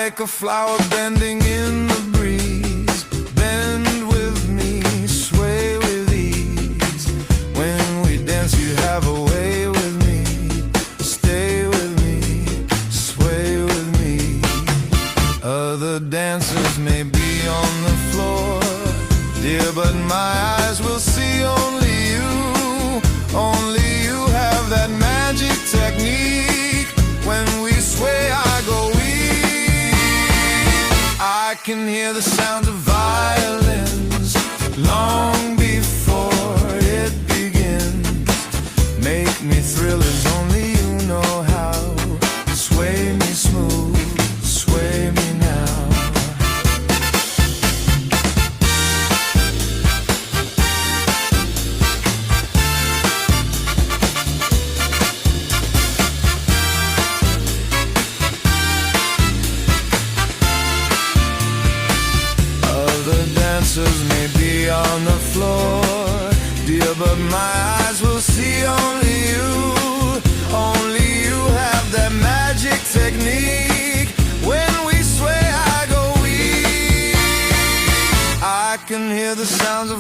like a flower bending in the breeze. Bend with me, sway with ease. When we dance you have a way with me. Stay with me, sway with me. Other dancers may be on the floor, dear, but my eyes will see only you. Only you have that magic technique. When we sway I go weak. I can hear the sound of violins long before it begins. Make me thrill as only you know how. Sway me smooth, sway me now. Dancers may be on the floor, dear, but my eyes will see only you. Only you have that magic technique. When we sway I go weak. I can hear the sounds of